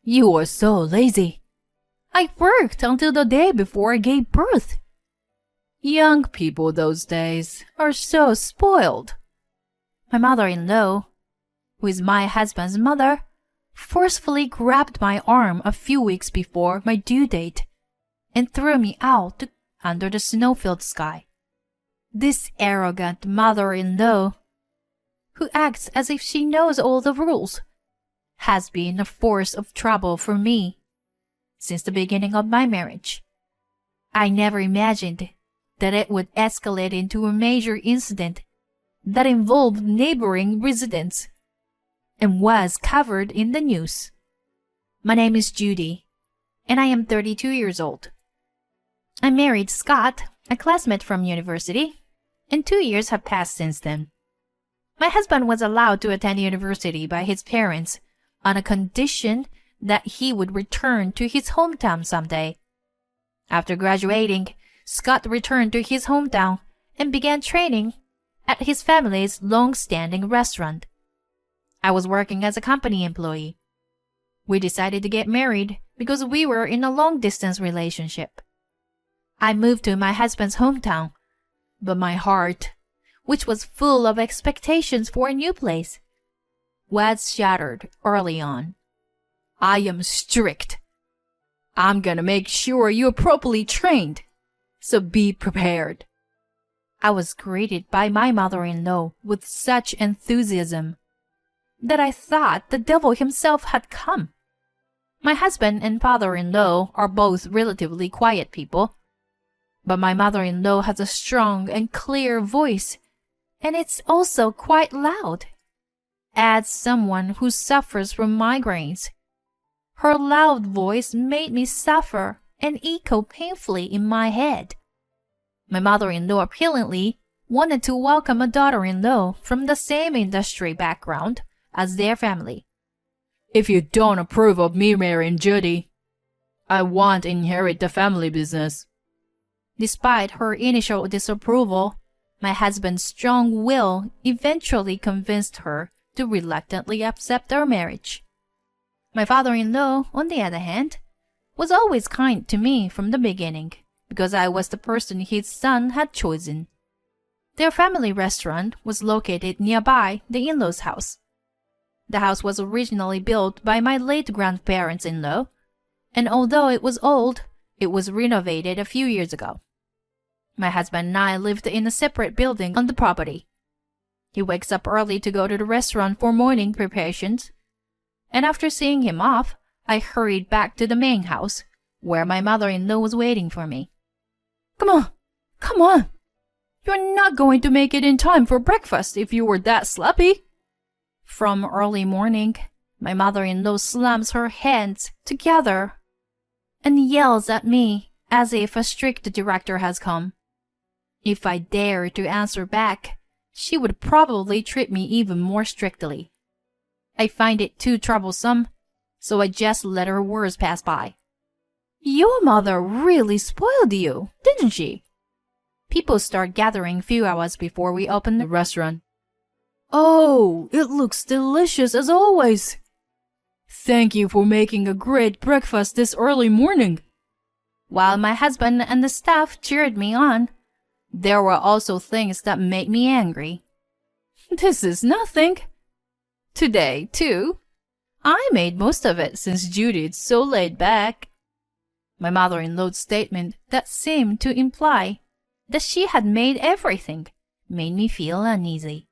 You are so lazy. I worked until the day before I gave birth. Young people those days are so spoiled. My mother-in-law, who is my husband's mother, forcefully grabbed my arm a few weeks before my due date and threw me out under the snow-filled sky. This arrogant mother-in-law, who acts as if she knows all the rules, has been a force of trouble for me since the beginning of my marriage. I never imagined that it would escalate into a major incident that involved neighboring residents and was covered in the news. My name is Judy, and I am 32 years old. I married Scott, a classmate from university, and 2 years have passed since then. My husband was allowed to attend university by his parents on a condition that he would return to his hometown someday. After graduating, Scott returned to his hometown and began training at his family's long-standing restaurant. I was working as a company employee. We decided to get married because we were in a long-distance relationship. I moved to my husband's hometown, but my heart, which was full of expectations for a new place, was shattered early on. I am strict. I'm gonna make sure you're properly trained, so be prepared. I was greeted by my mother-in-law with such enthusiasm that I thought the devil himself had come. My husband and father-in-law are both relatively quiet people, but my mother-in-law has a strong and clear voice, and it's also quite loud. As someone who suffers from migraines, her loud voice made me suffer and echo painfully in my head. My mother-in-law apparently wanted to welcome a daughter-in-law from the same industry background as their family. If you don't approve of me marrying Judy, I won't inherit the family business. Despite her initial disapproval, my husband's strong will eventually convinced her to reluctantly accept our marriage. My father-in-law, on the other hand, was always kind to me from the beginning because I was the person his son had chosen. Their family restaurant was located nearby the in-laws' house. The house was originally built by my late grandparents-in-law, and although it was old, it was renovated a few years ago. My husband and I lived in a separate building on the property. He wakes up early to go to the restaurant for morning preparations, and after seeing him off, I hurried back to the main house, where my mother-in-law was waiting for me. Come on! You're not going to make it in time for breakfast if you were that sloppy. From early morning, my mother-in-law slams her hands together and yells at me as if a strict director has come. If I dare to answer back, she would probably treat me even more strictly. I find it too troublesome, so I just let her words pass by. Your mother really spoiled you, didn't she? People start gathering a few hours before we open the restaurant. Oh, it looks delicious as always. Thank you for making a great breakfast this early morning. While my husband and the staff cheered me on, there were also things that made me angry. This is nothing. Today, too, I made most of it since Judy's so laid back. My mother-in-law's statement that seemed to imply that she had made everything made me feel uneasy.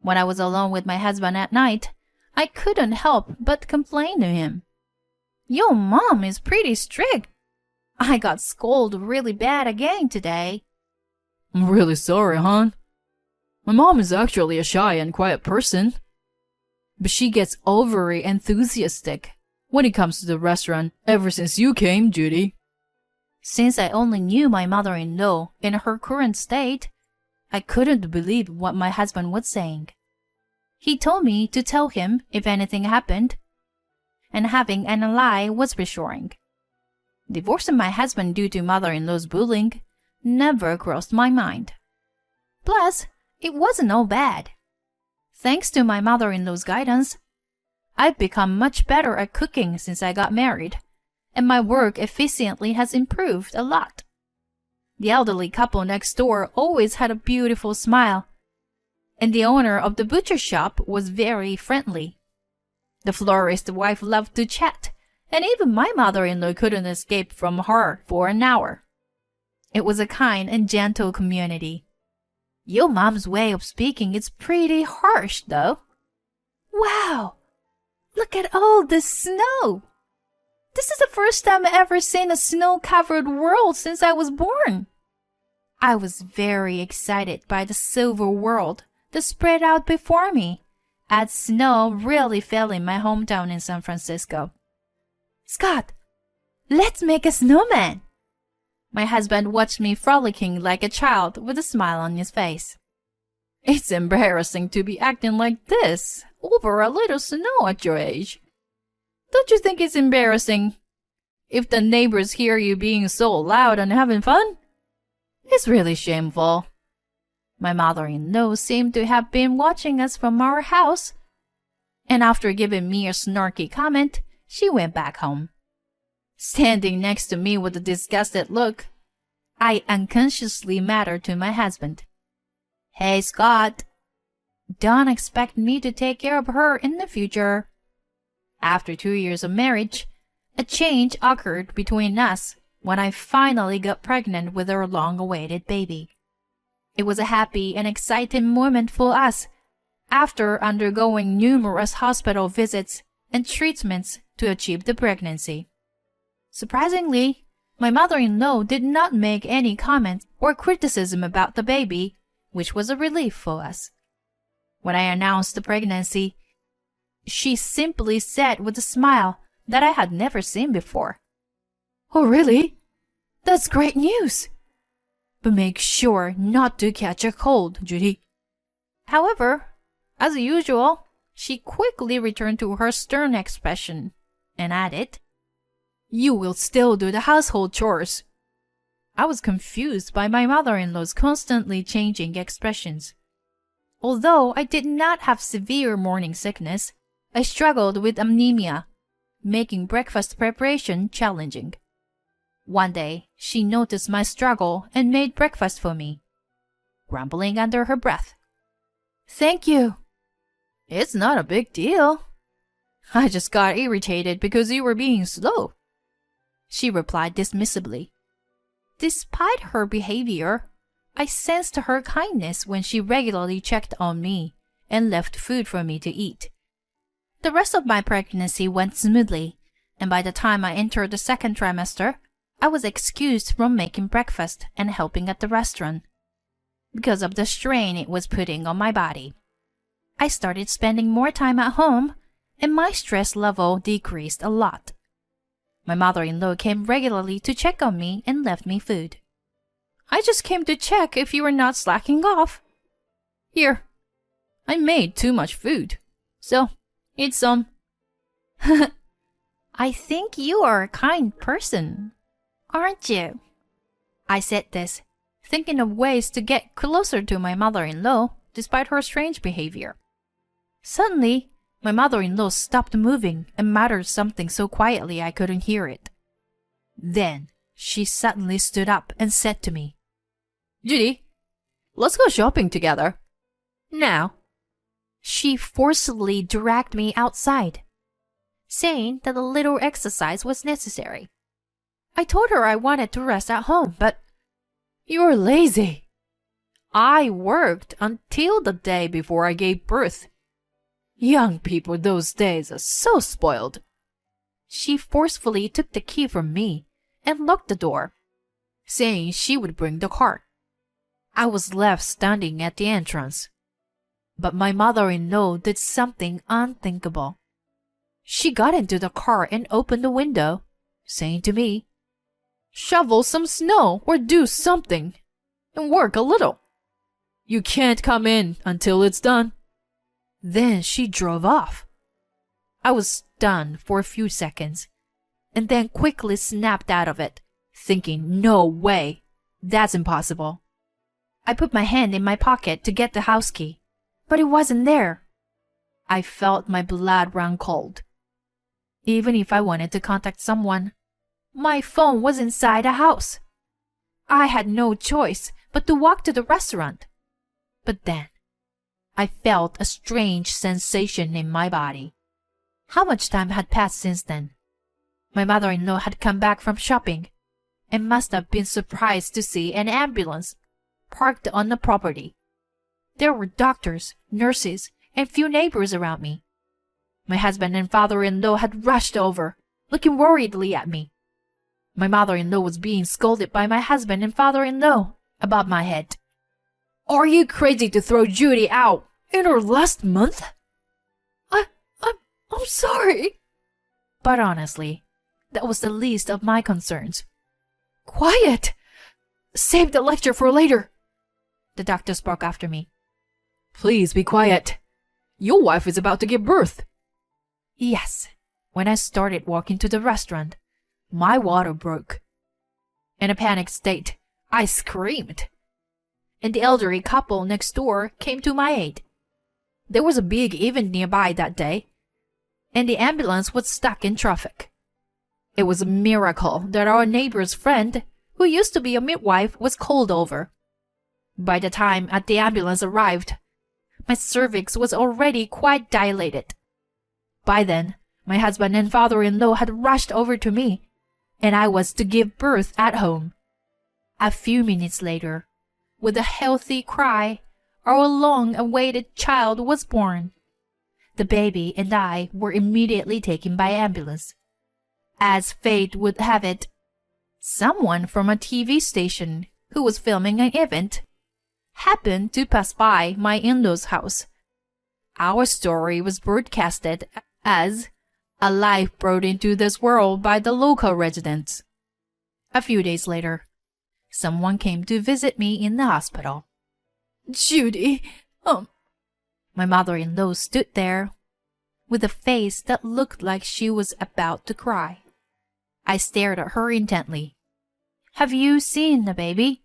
When I was alone with my husband at night, I couldn't help but complain to him. Your mom is pretty strict. I got scolded really bad again today. I'm really sorry, hon. My mom is actually a shy and quiet person, but she gets overly enthusiastic when it comes to the restaurant ever since you came, Judy. Since I only knew my mother-in-law in her current state, I couldn't believe what my husband was saying. He told me to tell him if anything happened, and having an ally was reassuring. Divorcing my husband due to mother-in-law's bullying never crossed my mind. Plus, it wasn't all bad. Thanks to my mother-in-law's guidance, I've become much better at cooking since I got married, and my work efficiency has improved a lot. The elderly couple next door always had a beautiful smile, and the owner of the butcher shop was very friendly. The florist's wife loved to chat, and even my mother-in-law couldn't escape from her for an hour. It was a kind and gentle community. Your mom's way of speaking is pretty harsh, though. Wow! Look at all this snow! This is the first time I've ever seen a snow-covered world since I was born. I was very excited by the silver world that spread out before me, as snow really fell in my hometown in San Francisco. Scott, let's make a snowman! My husband watched me frolicking like a child with a smile on his face. It's embarrassing to be acting like this over a little snow at your age. Don't you think it's embarrassing if the neighbors hear you being so loud and having fun? It's really shameful. My mother-in-law seemed to have been watching us from our house, and after giving me a snarky comment, she went back home. Standing next to me with a disgusted look, I unconsciously muttered to my husband, Hey, Scott, don't expect me to take care of her in the future. After 2 years of marriage, a change occurred between us when I finally got pregnant with our long-awaited baby. It was a happy and exciting moment for us after undergoing numerous hospital visits and treatments to achieve the pregnancy. Surprisingly, my mother-in-law did not make any comment or criticism about the baby, which was a relief for us. When I announced the pregnancy, she simply said with a smile that I had never seen before, Oh, really? That's great news! But make sure not to catch a cold, Judy. However, as usual, she quickly returned to her stern expression and added, You will still do the household chores. I was confused by my mother-in-law's constantly changing expressions. Although I did not have severe morning sickness, I struggled with anemia, making breakfast preparation challenging. One day, she noticed my struggle and made breakfast for me, grumbling under her breath. Thank you. It's not a big deal. I just got irritated because you were being slow, she replied dismissively. Despite her behavior, I sensed her kindness when she regularly checked on me and left food for me to eat. The rest of my pregnancy went smoothly, and by the time I entered the second trimester, I was excused from making breakfast and helping at the restaurant because of the strain it was putting on my body. I started spending more time at home, and my stress level decreased a lot. My mother-in-law came regularly to check on me and left me food. I just came to check if you were not slacking off. Here, I made too much food, so eat some. I think you are a kind person, aren't you? I said this, thinking of ways to get closer to my mother-in-law despite her strange behavior. Suddenly, my mother-in-law stopped moving and muttered something so quietly I couldn't hear it. Then she suddenly stood up and said to me, Judy, let's go shopping together. Now. She forcibly dragged me outside, saying that a little exercise was necessary. I told her I wanted to rest at home, but you're lazy. I worked until the day before I gave birth. Young people those days are so spoiled. She forcefully took the key from me and locked the door, saying she would bring the car. I was left standing at the entrance. But my mother-in-law did something unthinkable. She got into the car and opened the window, saying to me, Shovel some snow or do something, and work a little. You can't come in until it's done. Then she drove off. I was stunned for a few seconds, and then quickly snapped out of it, thinking, no way, that's impossible. I put my hand in my pocket to get the house key, but it wasn't there. I felt my blood run cold. Even if I wanted to contact someone, my phone was inside the house. I had no choice but to walk to the restaurant. But then, I felt a strange sensation in my body. How much time had passed since then? My mother-in-law had come back from shopping and must have been surprised to see an ambulance parked on the property. There were doctors, nurses, and few neighbors around me. My husband and father-in-law had rushed over, looking worriedly at me. My mother-in-law was being scolded by my husband and father-in-law about my head. "Are you crazy to throw Judy out in her last month?" I'm sorry. But honestly, that was the least of my concerns. "Quiet! Save the lecture for later," the doctor spoke after me. "Please be quiet. Your wife is about to give birth." Yes, when I started walking to the restaurant, my water broke. In a panicked state, I screamed. And the elderly couple next door came to my aid. There was a big event nearby that day, and the ambulance was stuck in traffic. It was a miracle that our neighbor's friend, who used to be a midwife, was called over. By the time the ambulance arrived, my cervix was already quite dilated. By then, my husband and father-in-law had rushed over to me, and I was to give birth at home. A few minutes later, with a healthy cry, our long-awaited child was born. The baby and I were immediately taken by ambulance. As fate would have it, someone from a TV station who was filming an event happened to pass by my in-laws' house. Our story was broadcasted as a life brought into this world by the local residents. A few days later, someone came to visit me in the hospital. "Judy, My mother-in-law stood there with a face that looked like she was about to cry. I stared at her intently. "Have you seen the baby?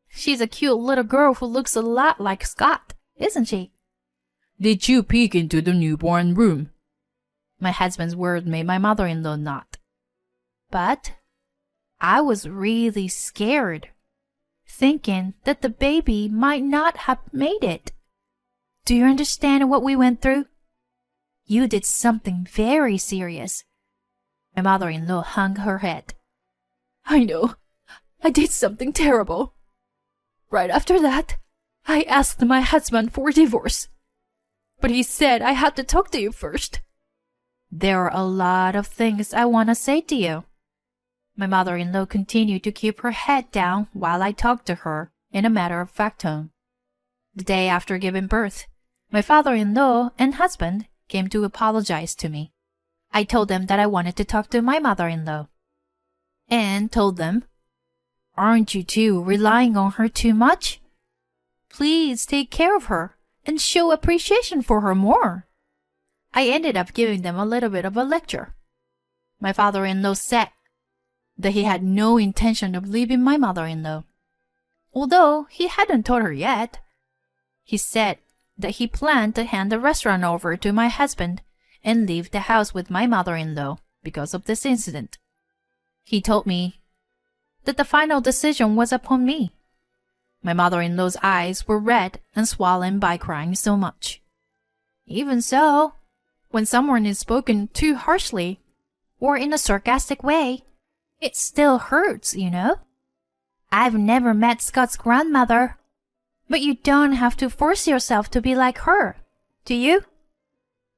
She's a cute little girl who looks a lot like Scott, isn't she?" "Did you peek into the newborn room?" My husband's word made my mother-in-law nod. But I was really scared, thinking that the baby might not have made it. Do you understand what we went through? You did something very serious. My mother-in-law hung her head. "I know. I did something terrible. Right after that, I asked my husband for divorce. But he said I had to talk to you first." "There are a lot of things I want to say to you." My mother-in-law continued to keep her head down while I talked to her in a matter-of-fact tone. The day after giving birth, my father-in-law and husband came to apologize to me. I told them that I wanted to talk to my mother-in-law, and told them, "Aren't you two relying on her too much? Please take care of her and show appreciation for her more." I ended up giving them a little bit of a lecture. My father-in-law said that he had no intention of leaving my mother-in-law, although he hadn't told her yet. He said that he planned to hand the restaurant over to my husband and leave the house with my mother-in-law because of this incident. He told me that the final decision was upon me. My mother-in-law's eyes were red and swollen by crying so much. Even so, when someone is spoken too harshly or in a sarcastic way, it still hurts, you know? I've never met Scott's grandmother, but you don't have to force yourself to be like her, do you?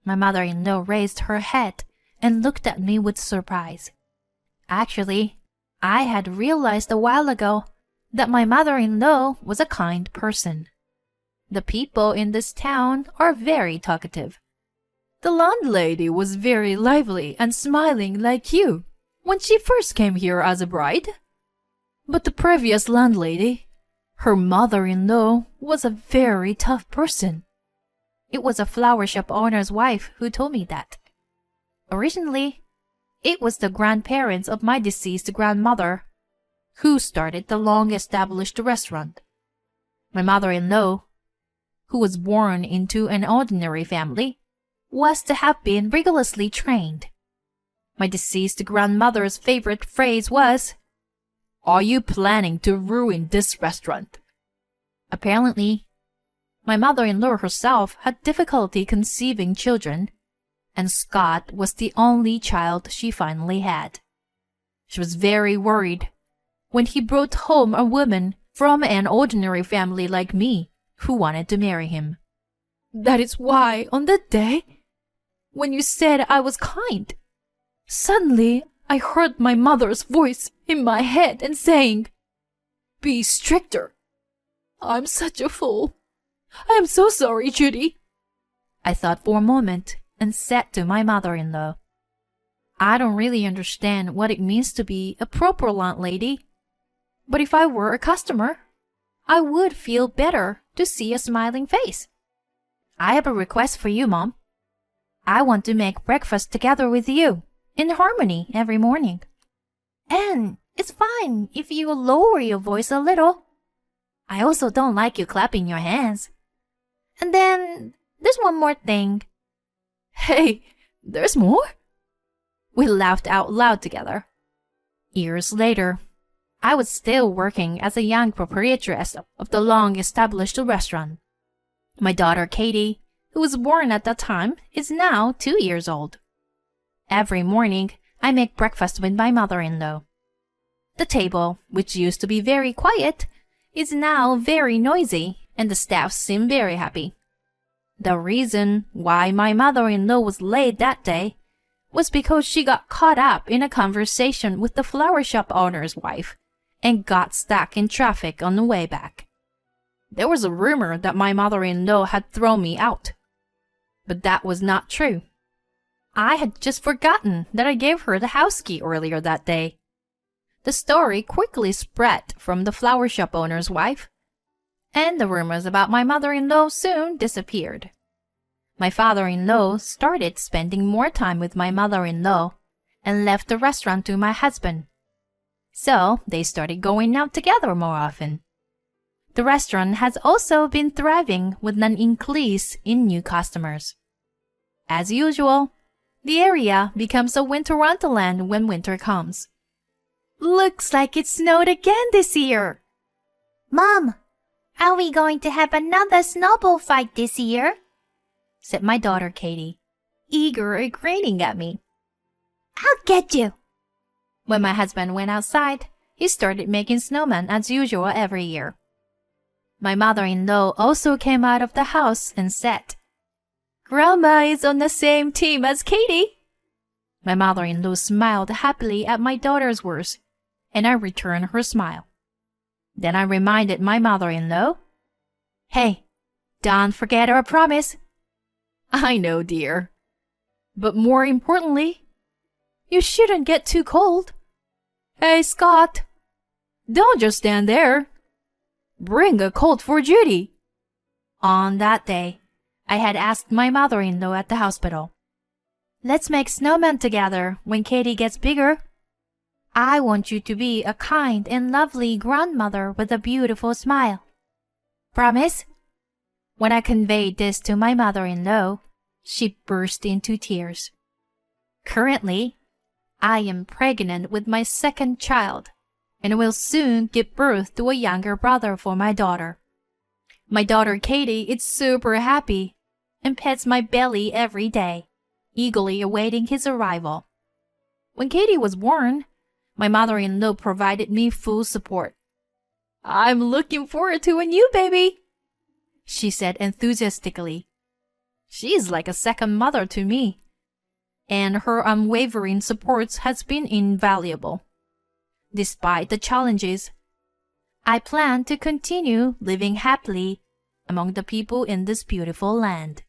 My mother-in-law raised her head and looked at me with surprise. Actually, I had realized a while ago that my mother-in-law was a kind person. The people in this town are very talkative. The landlady was very lively and smiling like you when she first came here as a bride. But the previous landlady, her mother-in-law, was a very tough person. It was a flower shop owner's wife who told me that. Originally, it was the grandparents of my deceased grandmother who started the long-established restaurant. My mother-in-law, who was born into an ordinary family, was to have been rigorously trained. My deceased grandmother's favorite phrase was, "Are you planning to ruin this restaurant?" Apparently, my mother-in-law herself had difficulty conceiving children, and Scott was the only child she finally had. She was very worried when he brought home a woman from an ordinary family like me who wanted to marry him. That is why on that day, when you said I was kind, suddenly I heard my mother's voice in my head and saying, "Be stricter." I'm such a fool. I am so sorry, Judy. I thought for a moment and said to my mother-in-law, "I don't really understand what it means to be a proper landlady, but if I were a customer, I would feel better to see a smiling face. I have a request for you, Mom. I want to make breakfast together with you, in harmony every morning. And it's fine if you lower your voice a little. I also don't like you clapping your hands. And then there's one more thing." Hey, there's more? We laughed out loud together. Years later, I was still working as a young proprietress of the long-established restaurant. My daughter Katie, who was born at that time, is now 2 years old. Every morning, I make breakfast with my mother-in-law. The table, which used to be very quiet, is now very noisy, and the staff seem very happy. The reason why my mother-in-law was late that day was because she got caught up in a conversation with the flower shop owner's wife and got stuck in traffic on the way back. There was a rumor that my mother-in-law had thrown me out, but that was not true. I had just forgotten that I gave her the house key earlier that day. The story quickly spread from the flower shop owner's wife, and the rumors about my mother-in-law soon disappeared. My father-in-law started spending more time with my mother-in-law and left the restaurant to my husband. So they started going out together more often. The restaurant has also been thriving with an increase in new customers. As usual, the area becomes a winter wonderland when winter comes. Looks like it snowed again this year. Mom, are we going to have another snowball fight this year? Said my daughter Katie, eager and grinning at me. I'll get you. When my husband went outside, he started making snowmen as usual every year. My mother-in-law also came out of the house and said, "Grandma is on the same team as Katie." My mother-in-law smiled happily at my daughter's words, and I returned her smile. Then I reminded my mother-in-law, "Hey, don't forget our promise." "I know, dear. But more importantly, you shouldn't get too cold. Hey, Scott, don't just stand there. Bring a coat for Judy." On that day, I had asked my mother-in-law at the hospital, "Let's make snowmen together when Katie gets bigger. I want you to be a kind and lovely grandmother with a beautiful smile. Promise?" When I conveyed this to my mother-in-law, she burst into tears. Currently, I am pregnant with my second child and will soon give birth to a younger brother for my daughter. My daughter Katie is super happy and pets my belly every day, eagerly awaiting his arrival. When Katie was born, my mother-in-law provided me full support. "I'm looking forward to a new baby," she said enthusiastically. She is like a second mother to me, and her unwavering support has been invaluable. Despite the challenges, I plan to continue living happily among the people in this beautiful land.